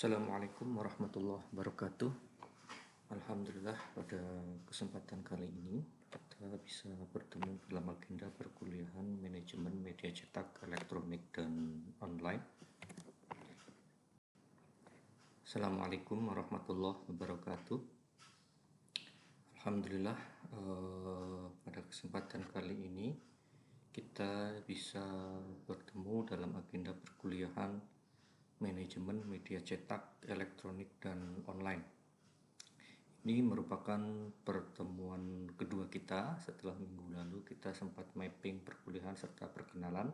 Assalamualaikum warahmatullahi wabarakatuh. Alhamdulillah, pada kesempatan kali ini kita bisa bertemu dalam agenda perkuliahan manajemen media cetak, elektronik, dan online. Assalamualaikum warahmatullahi wabarakatuh. Alhamdulillah, pada kesempatan kali ini kita bisa bertemu dalam agenda perkuliahan manajemen media cetak, elektronik, dan online. Ini merupakan pertemuan kedua kita setelah minggu lalu kita sempat mapping perkuliahan serta perkenalan.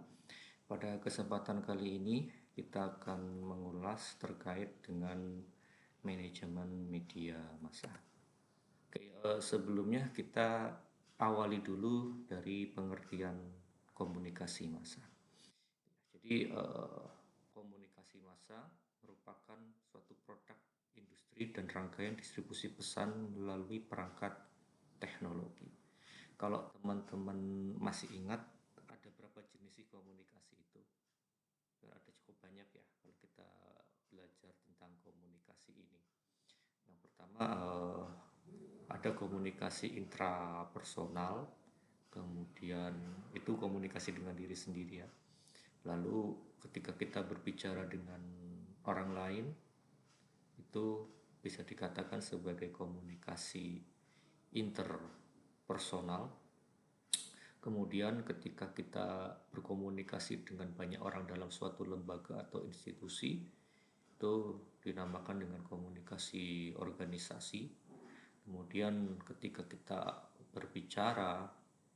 Pada kesempatan kali ini kita akan mengulas terkait dengan manajemen media massa. Oke, sebelumnya kita awali dulu dari pengertian komunikasi massa. Jadi komunikasi massa merupakan suatu produk industri dan rangkaian distribusi pesan melalui perangkat teknologi. Kalau teman-teman masih ingat, ada berapa jenis komunikasi itu? Ada cukup banyak ya kalau kita belajar tentang komunikasi ini. Yang pertama ada komunikasi intrapersonal, kemudian itu komunikasi dengan diri sendiri ya. Lalu ketika kita berbicara dengan orang lain, itu bisa dikatakan sebagai komunikasi interpersonal. Kemudian ketika kita berkomunikasi dengan banyak orang dalam suatu lembaga atau institusi, itu dinamakan dengan komunikasi organisasi. Kemudian ketika kita berbicara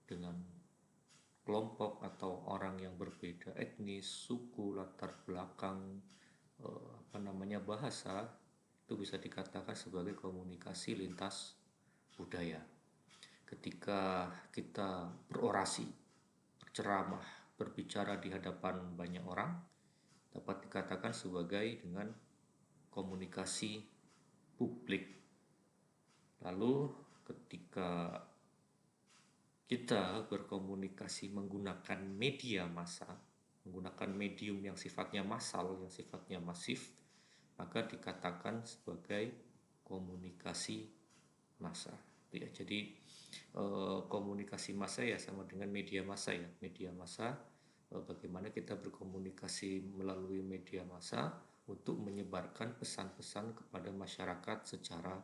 dengan kelompok atau orang yang berbeda etnis, suku, latar belakang, bahasa, itu bisa dikatakan sebagai komunikasi lintas budaya. Ketika kita berorasi, berceramah, berbicara di hadapan banyak orang, dapat dikatakan sebagai dengan komunikasi publik. Lalu ketika kita berkomunikasi menggunakan media massa, menggunakan medium yang sifatnya massal, yang sifatnya masif, maka dikatakan sebagai komunikasi massa. Ya, jadi komunikasi massa ya sama dengan media massa ya. Media massa bagaimana kita berkomunikasi melalui media massa untuk menyebarkan pesan-pesan kepada masyarakat secara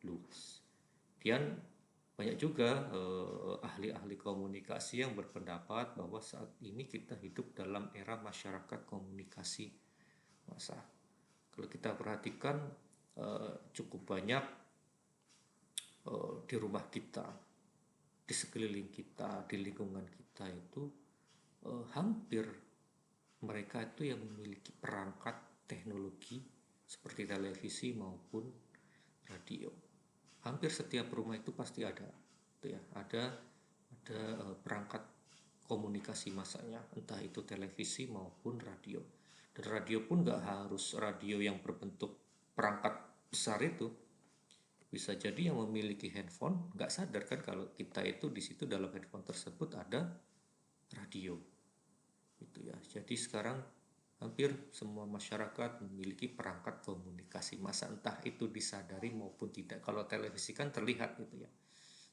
luas. Dan banyak juga ahli-ahli komunikasi yang berpendapat bahwa saat ini kita hidup dalam era masyarakat komunikasi massa. Kalau kita perhatikan cukup banyak di rumah kita, di sekeliling kita, di lingkungan kita itu hampir mereka itu yang memiliki perangkat teknologi seperti televisi maupun radio. Hampir setiap rumah itu pasti ada, gitu ya, ada perangkat komunikasi massanya, entah itu televisi maupun radio. Dan radio pun nggak harus radio yang berbentuk perangkat besar itu. Bisa jadi yang memiliki handphone nggak sadar kan kalau kita itu di situ dalam handphone tersebut ada radio, gitu ya. Jadi sekarang hampir semua masyarakat memiliki perangkat komunikasi massa, entah itu disadari maupun tidak. Kalau televisi kan terlihat gitu ya,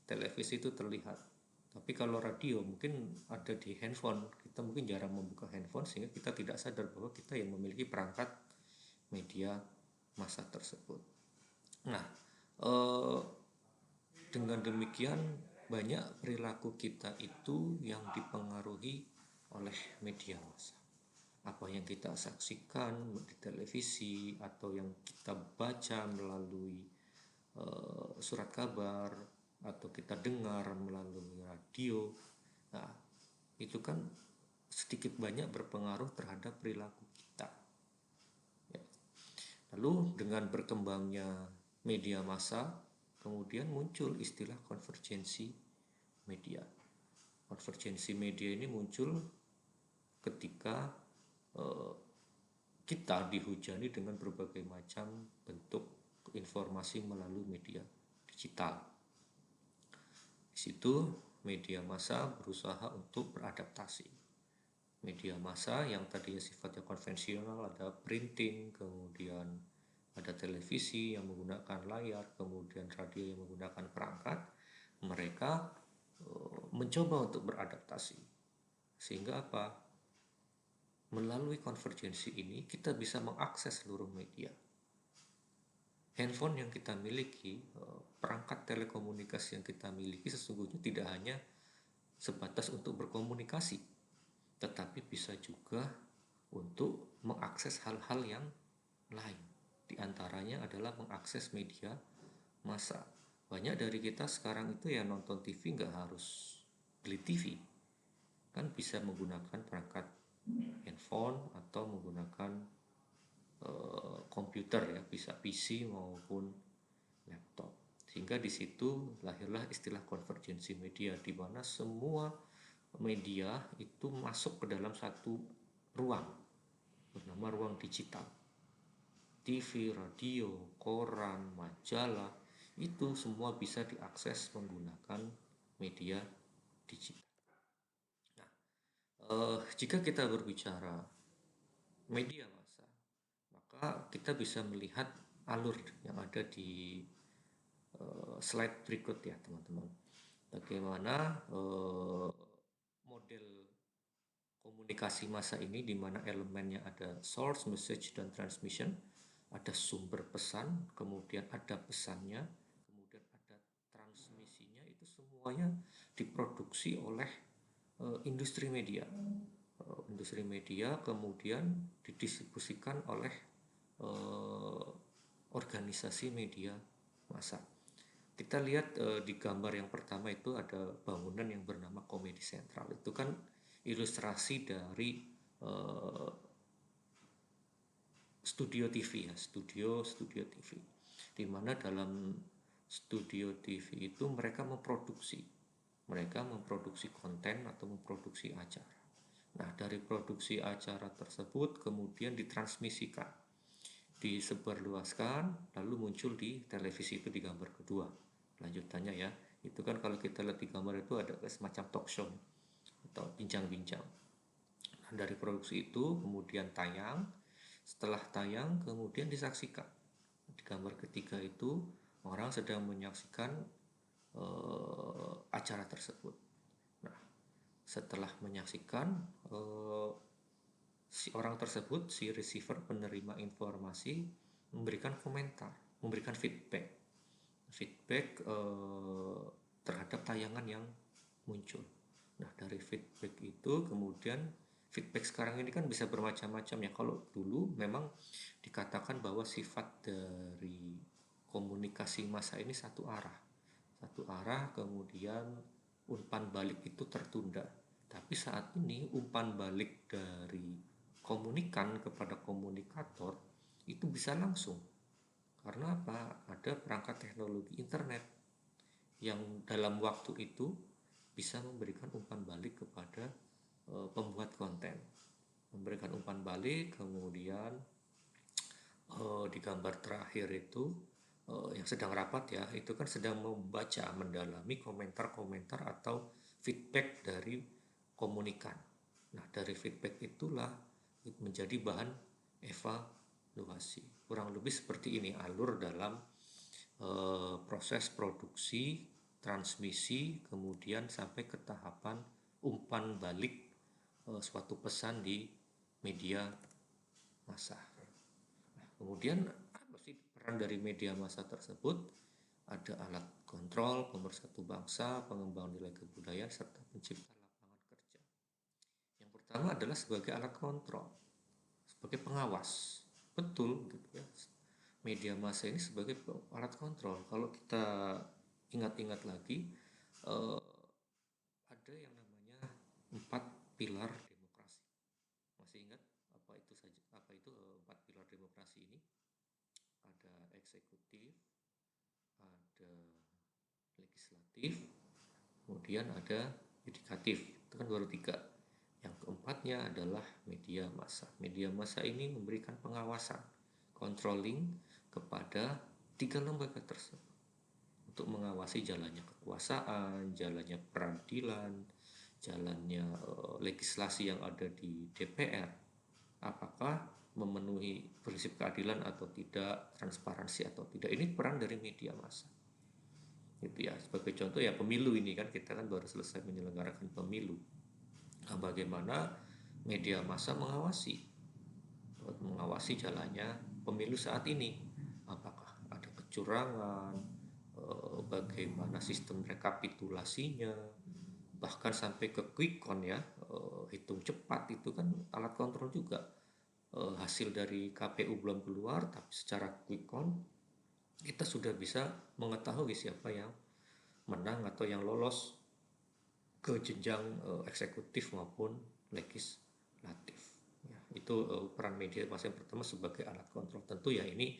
televisi itu terlihat. Tapi kalau radio mungkin ada di handphone, kita mungkin jarang membuka handphone sehingga kita tidak sadar bahwa kita yang memiliki perangkat media massa tersebut. Nah, dengan demikian banyak perilaku kita itu yang dipengaruhi oleh media massa. Apa yang kita saksikan di televisi atau yang kita baca melalui surat kabar atau kita dengar melalui radio, nah itu kan sedikit banyak berpengaruh terhadap perilaku kita ya. Lalu dengan berkembangnya media massa kemudian muncul istilah konvergensi media. Konvergensi media ini muncul ketika kita dihujani dengan berbagai macam bentuk informasi melalui media digital. Di situ media massa berusaha untuk beradaptasi. Media massa yang tadinya sifatnya konvensional, ada printing, kemudian ada televisi yang menggunakan layar, kemudian radio yang menggunakan perangkat, mereka mencoba untuk beradaptasi. Sehingga apa? Melalui konvergensi ini kita bisa mengakses seluruh media. Handphone yang kita miliki, perangkat telekomunikasi yang kita miliki sesungguhnya tidak hanya sebatas untuk berkomunikasi, tetapi bisa juga untuk mengakses hal-hal yang lain. Di antaranya adalah mengakses media massa. Banyak dari kita sekarang itu ya nonton TV nggak harus beli TV, kan bisa menggunakan perangkat handphone atau menggunakan komputer ya, bisa PC maupun laptop. Sehingga di situ lahirlah istilah konvergensi media, di mana semua media itu masuk ke dalam satu ruang bernama ruang digital. TV, radio, koran, majalah, itu semua bisa diakses menggunakan media digital. Nah, jika kita berbicara media massa, maka kita bisa melihat alur yang ada di slide berikut ya teman-teman. Bagaimana model komunikasi massa ini, di mana elemennya ada source, message, dan transmission, ada sumber pesan, kemudian ada pesannya, kemudian ada transmisinya, itu semuanya diproduksi oleh industri media. Industri media kemudian didistribusikan oleh organisasi media massa. Kita lihat di gambar yang pertama itu ada bangunan yang bernama Komedi Sentral. Itu kan ilustrasi dari studio TV ya, studio TV. Di mana dalam studio TV itu mereka memproduksi konten atau memproduksi acara. Nah, dari produksi acara tersebut kemudian ditransmisikan, disebarluaskan, lalu muncul di televisi. Itu di gambar kedua. Lanjutannya ya, itu kan kalau kita lihat di gambar itu ada semacam talk show atau bincang-bincang. Nah, dari produksi itu kemudian tayang, setelah tayang kemudian disaksikan. Di gambar ketiga itu orang sedang menyaksikan acara tersebut. Nah, setelah menyaksikan, si orang tersebut, si receiver, penerima informasi, memberikan komentar, memberikan feedback terhadap tayangan yang muncul. Nah, dari feedback itu kemudian feedback sekarang ini kan bisa bermacam-macam ya. Kalau dulu memang dikatakan bahwa sifat dari komunikasi massa ini satu arah, kemudian umpan balik itu tertunda. Tapi saat ini umpan balik dari komunikan kepada komunikator itu bisa langsung. Karena apa? Ada perangkat teknologi internet yang dalam waktu itu bisa memberikan umpan balik kepada pembuat konten. Memberikan umpan balik, kemudian di gambar terakhir itu yang sedang rapat ya, itu kan sedang membaca, mendalami komentar-komentar atau feedback dari komunikan. Nah, dari feedback itulah menjadi bahan evaluasi. Kurang lebih seperti ini alur dalam proses produksi, transmisi, kemudian sampai ke tahapan umpan balik suatu pesan di media massa. Nah, kemudian apa sih peran dari media massa tersebut? Ada alat kontrol, pemersatu bangsa, pengembang nilai kebudayaan, serta pencipta lapangan kerja. Yang pertama adalah sebagai alat kontrol, sebagai pengawas. Betul gitu ya. Media massa ini sebagai alat kontrol. Kalau kita ingat-ingat lagi, ada yang namanya 4 pilar demokrasi. Masih ingat apa itu 4 pilar demokrasi ini? Ada eksekutif, ada legislatif, kemudian ada yudikatif. Itu kan baru 3. Yang keempatnya adalah media massa. Media massa ini memberikan pengawasan, controlling kepada 3 lembaga tersebut untuk mengawasi jalannya kekuasaan, jalannya peradilan, jalannya legislasi yang ada di DPR. Apakah memenuhi prinsip keadilan atau tidak, transparansi atau tidak. Ini peran dari media massa. Gitu ya. Sebagai contoh ya pemilu ini kan, kita kan baru selesai menyelenggarakan pemilu. Nah, bagaimana media massa mengawasi jalannya pemilu saat ini. Apakah ada kecurangan, bagaimana sistem rekapitulasinya, bahkan sampai ke quick count ya, hitung cepat itu kan alat kontrol juga. Hasil dari KPU belum keluar, tapi secara quick count kita sudah bisa mengetahui siapa yang menang atau yang lolos ke jenjang eksekutif maupun legislatif. Ya, itu peran media massa yang pertama sebagai alat kontrol. Tentu ya ini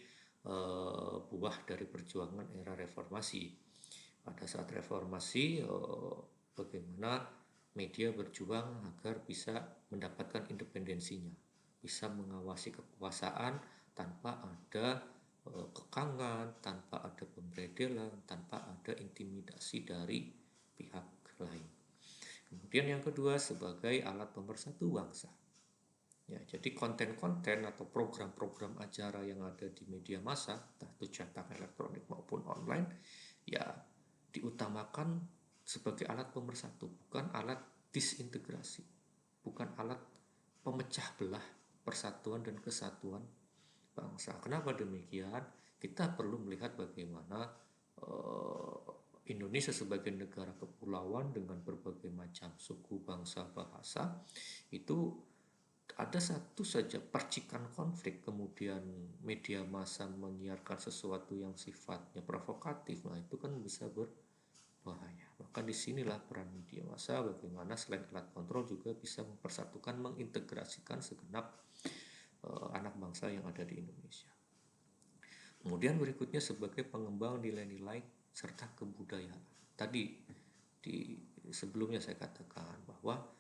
buah dari perjuangan era reformasi. Pada saat reformasi, bagaimana media berjuang agar bisa mendapatkan independensinya, bisa mengawasi kekuasaan tanpa ada kekangan, tanpa ada pemberedelan, tanpa ada intimidasi dari pihak lain. Kemudian yang kedua sebagai alat pemersatu bangsa. Ya, jadi konten-konten atau program-program acara yang ada di media massa, entah itu cetak elektronik maupun online, ya diutamakan sebagai alat pemersatu, bukan alat disintegrasi, bukan alat pemecah belah persatuan dan kesatuan bangsa. Kenapa demikian? Kita perlu melihat bagaimana Indonesia sebagai negara kepulauan dengan berbagai macam suku, bangsa, bahasa, itu ada satu saja percikan konflik, kemudian media massa menyiarkan sesuatu yang sifatnya provokatif, nah itu kan bisa berbahaya. Maka disinilah peran media massa, bagaimana selain alat kontrol juga bisa mempersatukan, mengintegrasikan segenap anak bangsa yang ada di Indonesia. Kemudian berikutnya sebagai pengembang nilai-nilai serta kebudayaan. Tadi di sebelumnya saya katakan bahwa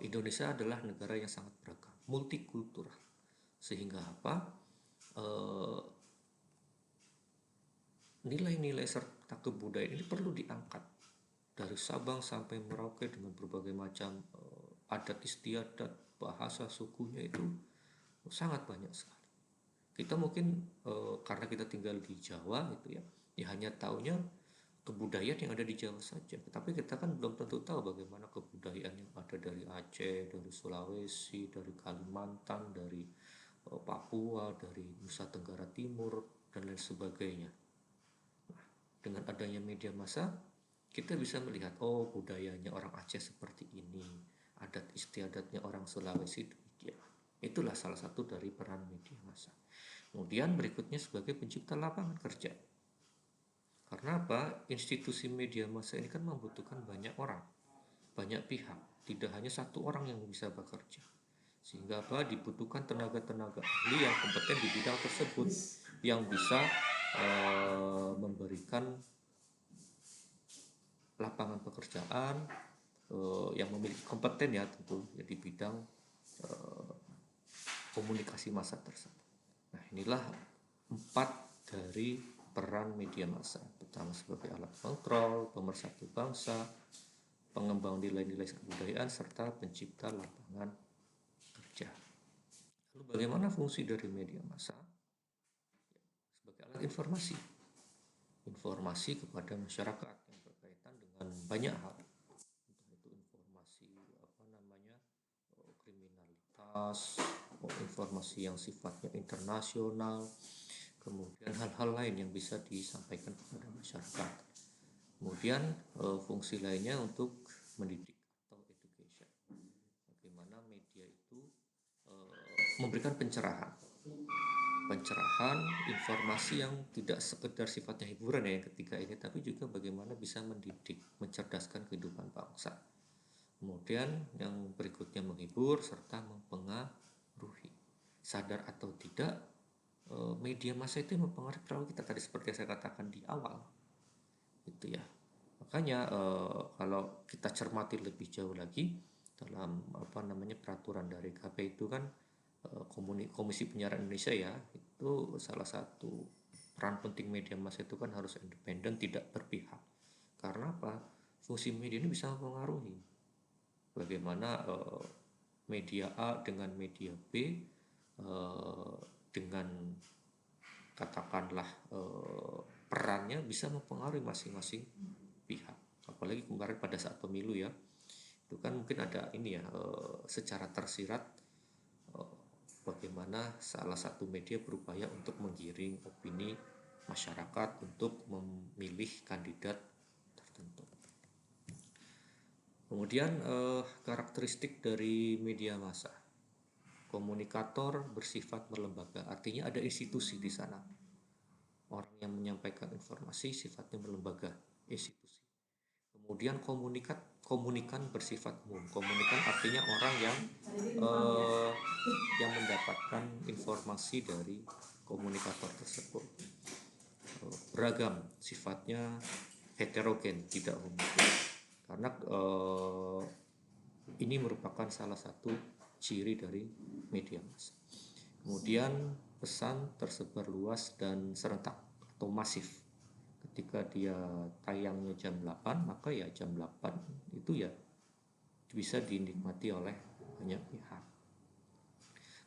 Indonesia adalah negara yang sangat beragam, multikultural, sehingga apa, nilai-nilai serta kebudayaan ini perlu diangkat dari Sabang sampai Merauke dengan berbagai macam adat istiadat, bahasa sukunya itu sangat banyak sekali. Kita mungkin karena kita tinggal di Jawa gitu ya, ya hanya taunya kebudayaan yang ada di Jawa saja. Tapi kita kan belum tentu tahu bagaimana kebudayaan yang ada dari Aceh, dari Sulawesi, dari Kalimantan, dari Papua, dari Nusa Tenggara Timur, dan lain sebagainya. Nah, dengan adanya media massa, kita bisa melihat, oh budayanya orang Aceh seperti ini, adat istiadatnya orang Sulawesi demikian. Itulah salah satu dari peran media massa. Kemudian berikutnya sebagai pencipta lapangan kerja. Karena apa? Institusi media massa ini kan membutuhkan banyak orang, banyak pihak, tidak hanya satu orang yang bisa bekerja. Sehingga apa? Dibutuhkan tenaga-tenaga ahli yang kompeten di bidang tersebut, yang bisa memberikan lapangan pekerjaan, yang memiliki kompeten ya tentu ya, di bidang komunikasi massa tersebut. Nah, inilah 4 dari peran media massa. Pertama sebagai alat kontrol, pemersatu bangsa, pengembang nilai-nilai kebudayaan, serta pencipta lapangan kerja. Lalu bagaimana fungsi dari media massa? Sebagai alat informasi. Informasi kepada masyarakat yang berkaitan dengan banyak hal. Entah itu informasi kriminalitas, informasi yang sifatnya internasional, kemudian hal-hal lain yang bisa disampaikan kepada masyarakat. Kemudian fungsi lainnya untuk mendidik atau education. Bagaimana media itu memberikan pencerahan, informasi yang tidak sekedar sifatnya hiburan ya yang ketiga ini, tapi juga bagaimana bisa mendidik, mencerdaskan kehidupan bangsa. Kemudian yang berikutnya menghibur serta mempengaruhi. Sadar atau tidak, media massa itu mempengaruhi perilaku kita tadi seperti yang saya katakan di awal, gitu ya. Makanya kalau kita cermati lebih jauh lagi dalam peraturan dari KP itu kan, Komisi Penyiaran Indonesia ya, itu salah satu peran penting media massa itu kan harus independen, tidak berpihak. Karena apa? Fungsi media ini bisa mempengaruhi bagaimana media A dengan media B eh, dengan katakanlah perannya bisa mempengaruhi masing-masing pihak. Apalagi kemarin pada saat pemilu ya, itu kan mungkin ada ini ya, secara tersirat bagaimana salah satu media berupaya untuk menggiring opini masyarakat untuk memilih kandidat tertentu. Kemudian karakteristik dari media massa. Komunikator bersifat melembaga, artinya ada institusi di sana. Orang yang menyampaikan informasi sifatnya melembaga, institusi. Kemudian komunikan bersifat umum. Komunikan artinya orang eh, yang mendapatkan informasi dari komunikator tersebut. Beragam, sifatnya heterogen, tidak umum. Karena ini merupakan salah satu ciri dari media massa. Kemudian pesan tersebar luas dan serentak atau masif. Ketika dia tayangnya jam 8, maka ya jam 8 itu ya bisa dinikmati oleh banyak pihak.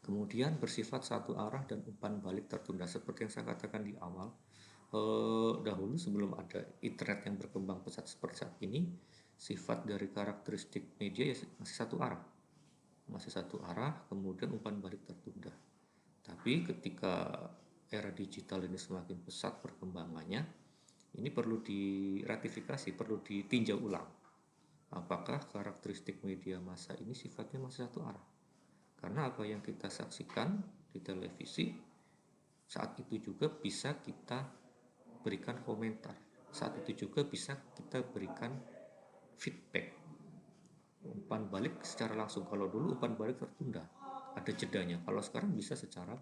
Kemudian bersifat satu arah dan umpan balik tertunda, seperti yang saya katakan di awal. Dahulu sebelum ada internet yang berkembang pesat seperti saat ini, sifat dari karakteristik media ya masih satu arah, kemudian umpan balik tertunda. Tapi ketika era digital ini semakin pesat perkembangannya, ini perlu diratifikasi, perlu ditinjau ulang. Apakah karakteristik media massa ini sifatnya masih satu arah? Karena apa yang kita saksikan di televisi saat itu juga bisa kita berikan komentar, saat itu juga bisa kita berikan feedback, umpan balik secara langsung. Kalau dulu umpan balik tertunda, ada jedanya. Kalau sekarang bisa secara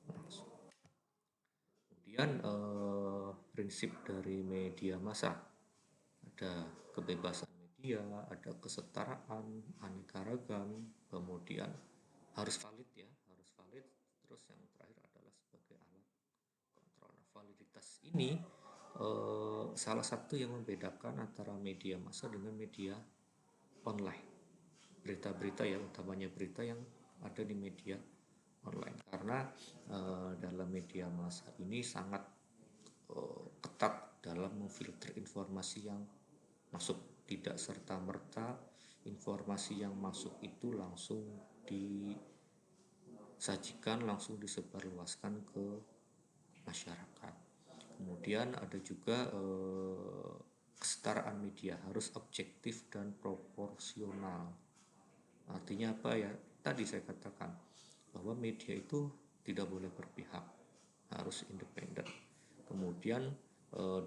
langsung. Kemudian prinsip dari media massa, ada kebebasan media, ada kesetaraan, aneka ragam, kemudian harus valid ya, harus valid. Terus yang terakhir adalah sebagai alat kontrol. Nah, validitas ini salah satu yang membedakan antara media massa dengan media online. Berita-berita ya, utamanya berita yang ada di media online, karena dalam media massa ini sangat ketat dalam memfilter informasi yang masuk. Tidak serta-merta informasi yang masuk itu langsung disajikan, langsung disebarluaskan ke masyarakat. Kemudian ada juga kesetaraan media, harus objektif dan proporsional. Artinya apa ya? Tadi saya katakan bahwa media itu tidak boleh berpihak, harus independen. Kemudian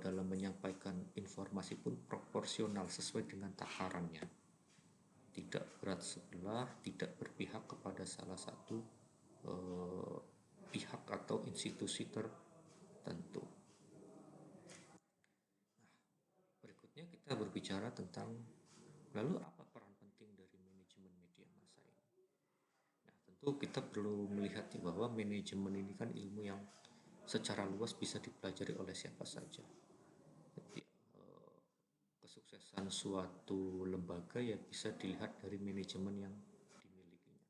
dalam menyampaikan informasi pun proporsional sesuai dengan takarannya, tidak berat sebelah, tidak berpihak kepada salah satu pihak atau institusi tertentu. Nah, berikutnya kita berbicara tentang lalu apa peran penting dari manajemen media massa ini. Nah, tentu kita perlu melihat bahwa manajemen ini kan ilmu yang secara luas bisa dipelajari oleh siapa saja. Jadi, kesuksesan suatu lembaga ya bisa dilihat dari manajemen yang dimilikinya.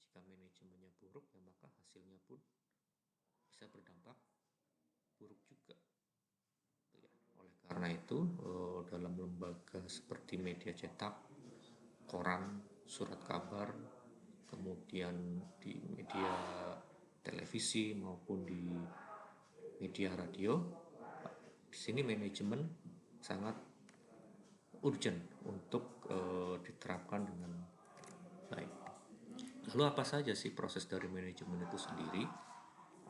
Jika manajemennya buruk ya maka hasilnya pun bisa berdampak buruk juga. Oleh karena itu dalam lembaga seperti media cetak, koran, surat kabar, kemudian di media televisi maupun di media radio, di sini manajemen sangat urgent untuk diterapkan dengan baik. Lalu apa saja sih proses dari manajemen itu sendiri?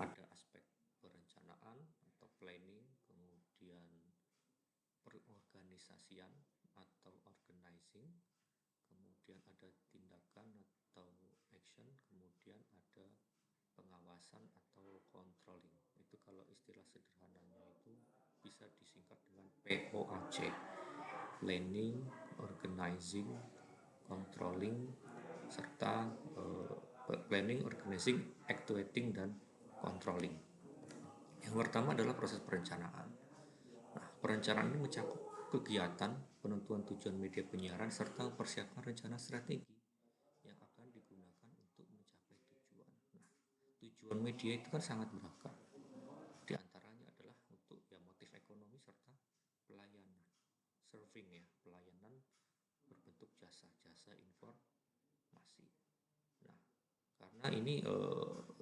Ada aspek perencanaan atau planning, kemudian perorganisasian atau organizing, kemudian ada tindakan atau action, kemudian ada pengawasan atau controlling. Itu kalau istilah sederhananya itu bisa disingkat dengan POAC. Planning, organizing, controlling, serta planning, organizing, actuating, dan controlling. Yang pertama adalah proses perencanaan. Nah, perencanaan ini mencakup kegiatan, penentuan tujuan media penyiaran, serta mempersiapkan rencana strategi yang akan digunakan untuk mencapai tujuan. Nah, tujuan media itu kan sangat beragam. Di antaranya adalah untuk ya motif ekonomi serta pelayanan, serving ya, pelayanan berbentuk jasa-jasa informasi. Nah, karena ini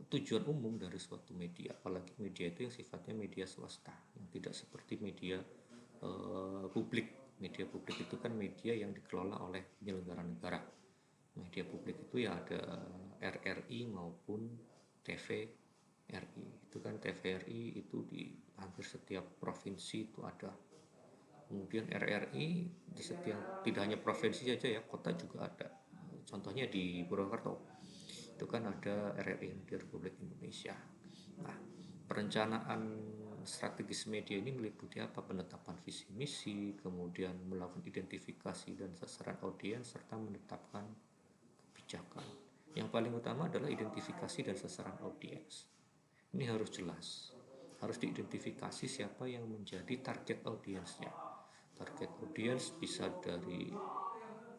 tujuan umum dari suatu media, apalagi media itu yang sifatnya media swasta, yang tidak seperti media publik. Media publik itu kan media yang dikelola oleh penyelenggara negara. Media publik itu ya ada RRI maupun TVRI. Itu kan TVRI itu di hampir setiap provinsi itu ada. Kemudian RRI di setiap, tidak hanya provinsi saja ya, kota juga ada. Contohnya di Purwokerto itu kan ada RRI di Republik Indonesia. Nah, perencanaan strategis media ini meliputi apa? Penetapan visi misi, kemudian melakukan identifikasi dan sasaran audiens, serta menetapkan kebijakan. Yang paling utama adalah identifikasi dan sasaran audiens. Ini harus jelas, harus diidentifikasi siapa yang menjadi target audiensnya. Target audiens bisa dari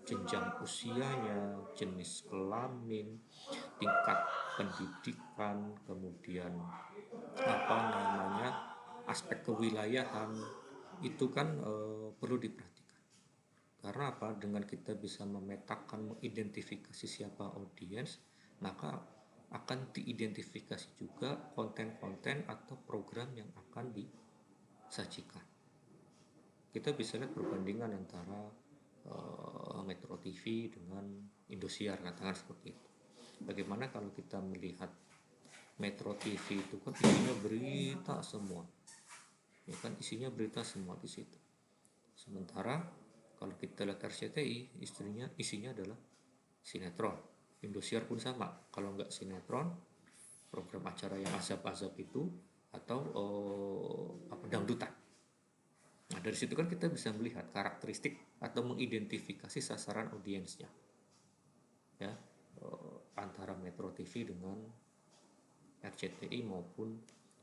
jenjang usianya, jenis kelamin, tingkat pendidikan, kemudian apa namanya, aspek kewilayahan, itu kan perlu diperhatikan. Karena apa? Dengan kita bisa memetakan, mengidentifikasi siapa audiens, maka akan diidentifikasi juga konten-konten atau program yang akan disajikan. Kita bisa lihat perbandingan antara Metro TV dengan Indosiar, katakan seperti itu. Bagaimana kalau kita melihat Metro TV itu kan isinya berita semua, ya kan, isinya berita semua di situ. Sementara kalau kita lihat RCTI, isinya adalah sinetron. Indosiar pun sama, kalau nggak sinetron, program acara yang azab-azab itu, atau apa, dangdutan. Nah, dari situ kan kita bisa melihat karakteristik atau mengidentifikasi sasaran audiensnya, ya, antara Metro TV dengan RCTI maupun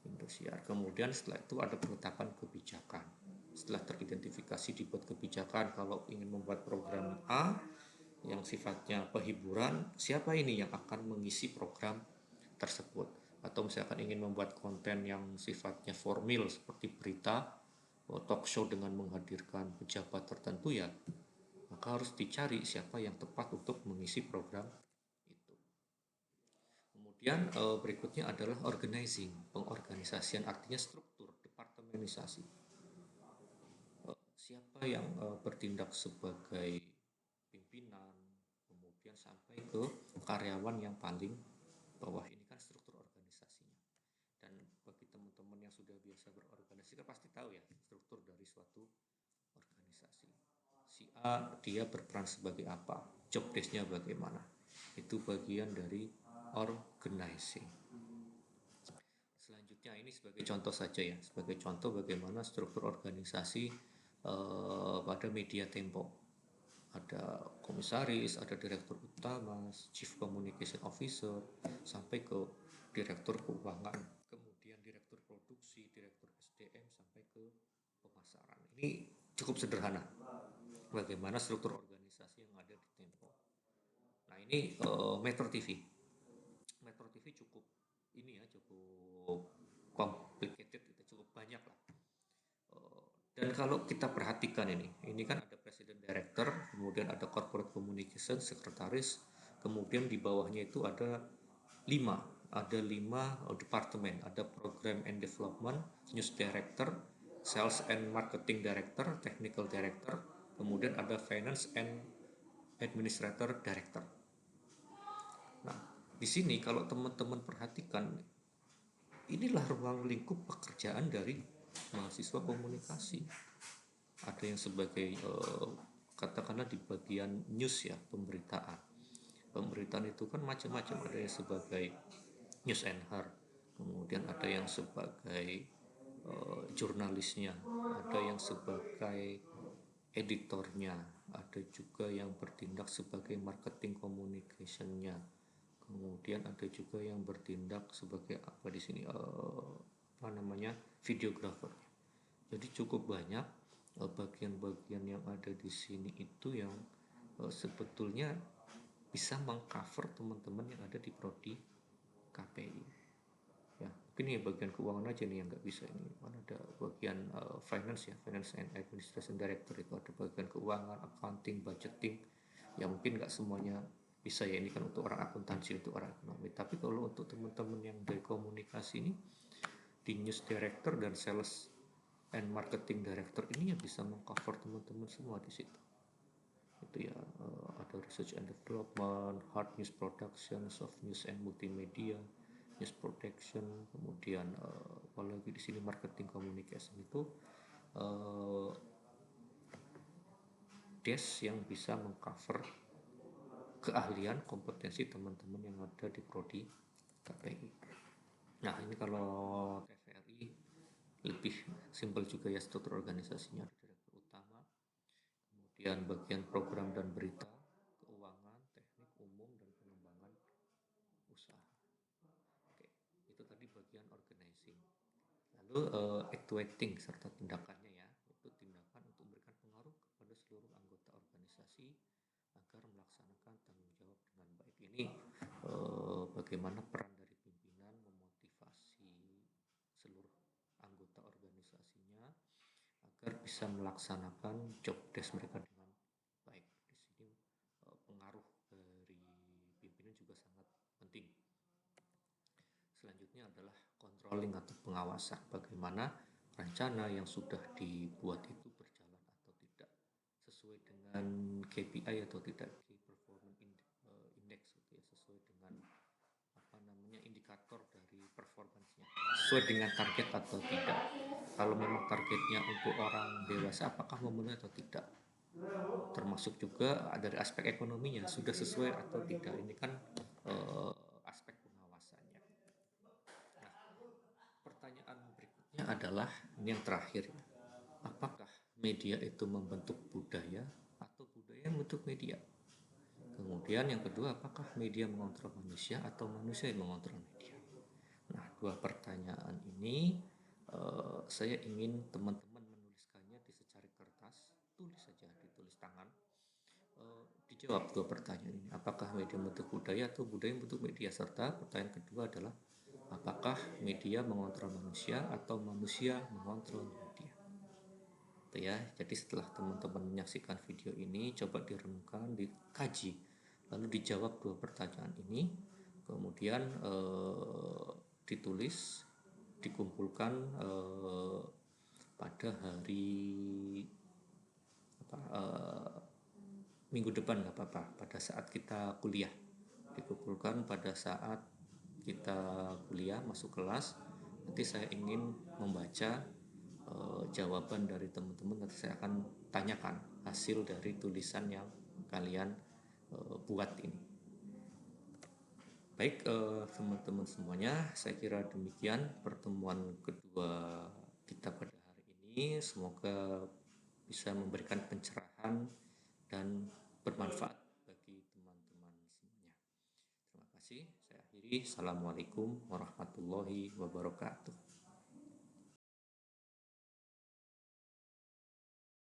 Indosiar. Kemudian setelah itu ada penetapan kebijakan. Setelah teridentifikasi, dibuat kebijakan. Kalau ingin membuat program A yang sifatnya penghiburan, siapa ini yang akan mengisi program tersebut? Atau misalkan ingin membuat konten yang sifatnya formal seperti berita, talk show dengan menghadirkan pejabat tertentu, ya maka harus dicari siapa yang tepat untuk mengisi program itu. Kemudian berikutnya adalah organizing, pengorganisasian, artinya struktur, departemenisasi. Siapa yang bertindak sebagai pimpinan, kemudian sampai ke karyawan yang paling bawah, ini kan struktur organisasinya. Dan bagi teman-teman yang sudah biasa berorganisasi kan pasti tahu ya struktur dari suatu organisasi. Si A dia berperan sebagai apa, job desk-nya bagaimana, itu bagian dari organizing. Selanjutnya ini sebagai contoh saja ya, sebagai contoh bagaimana struktur organisasi pada media Tempo. Ada komisaris, ada direktur utama, chief communication officer, sampai ke direktur keuangan, kemudian direktur produksi, direktur SDM, sampai ke pemasaran. Ini cukup sederhana bagaimana struktur organisasi yang ada di Tempo. Nah, ini Metro TV. Metro TV cukup ini ya, cukup complicated, cukup banyak lah. Dan kalau kita perhatikan ini kan ada presiden director, kemudian ada corporate communication, sekretaris, kemudian di bawahnya itu ada lima departemen, ada program and development, news director, sales and marketing director, technical director, kemudian ada finance and administrator director. Nah, di sini kalau teman-teman perhatikan, inilah ruang lingkup pekerjaan dari mahasiswa komunikasi. Ada yang sebagai katakanlah di bagian news ya, pemberitaan itu kan macam-macam. Ada yang sebagai news anchor, kemudian ada yang sebagai jurnalisnya, ada yang sebagai editornya, ada juga yang bertindak sebagai marketing communicationnya, kemudian ada juga yang bertindak sebagai apa di sini apa namanya, videographer. Jadi cukup banyak bagian-bagian yang ada di sini itu yang sebetulnya bisa mengcover teman-teman yang ada di prodi KPI. Ini bagian keuangan aja nih yang nggak bisa ini. Kan ada bagian finance ya, finance and administration director itu ada bagian keuangan, accounting, budgeting. Ya mungkin nggak semuanya bisa ya, ini kan untuk orang akuntansi, untuk orang ekonomi. Tapi kalau untuk teman-teman yang dari komunikasi ini, di news director dan sales and marketing director ini ya bisa mengcover teman-teman semua di situ. Itu ya, ada research and development, hard news production, soft news and multimedia, news production, kemudian apalagi di sini marketing communication itu uh, desk yang bisa mengcover keahlian kompetensi teman-teman yang ada di prodi KPI. Nah ini kalau TVRI lebih simpel juga ya, struktur organisasinya, ada direktur utama, kemudian bagian program dan berita, keuangan, teknik umum, dan pengembangan usaha. Oke, itu tadi bagian organizing. Lalu actuating serta tindakannya ya, itu tindakan untuk memberikan pengaruh kepada seluruh anggota organisasi agar melaksanakan tanggung jawab dengan baik. Ini bagaimana peran dari pimpinan memotivasi seluruh anggota organisasinya agar bisa melaksanakan job desk mereka dengan baik. Di sini pengaruh dari pimpinan juga sangat penting. Selanjutnya adalah controlling atau pengawasan, bagaimana rencana yang sudah dibuat itu berjalan atau tidak, sesuai dengan KPI atau tidak, Key Performance Index gitu ya, sesuai dengan apa namanya indikator dari performancenya, sesuai dengan target atau tidak. Kalau memang targetnya untuk orang dewasa apakah memenuhi atau tidak, termasuk juga dari aspek ekonominya sudah sesuai atau tidak. Ini kan aspek pengawasannya. Nah, pertanyaan berikutnya adalah ini yang terakhir, apakah media itu membentuk budaya atau budaya membentuk media? Kemudian yang kedua, apakah media mengontrol manusia atau manusia yang mengontrol media? Nah, dua pertanyaan ini saya ingin teman-teman menuliskannya di secari kertas, tulis saja, ditulis tangan. Dijawab dua pertanyaan ini, apakah media membentuk budaya atau budaya membentuk media, serta pertanyaan kedua adalah apakah media mengontrol manusia atau manusia mengontrol media. Itu ya. Jadi setelah teman-teman menyaksikan video ini, coba direnungkan, dikaji, lalu dijawab dua pertanyaan ini, kemudian ditulis, dikumpulkan pada hari minggu depan, nggak apa-apa, pada saat kita kuliah, dikumpulkan pada saat kita kuliah masuk kelas. Nanti saya ingin membaca jawaban dari teman-teman. Nanti saya akan tanyakan hasil dari tulisan yang kalian buat ini. Baik teman-teman semuanya, saya kira demikian pertemuan kedua kita pada hari ini. Semoga bisa memberikan pencerahan dan bermanfaat bagi teman-teman semuanya. Terima kasih. Saya akhiri. Assalamualaikum warahmatullahi wabarakatuh.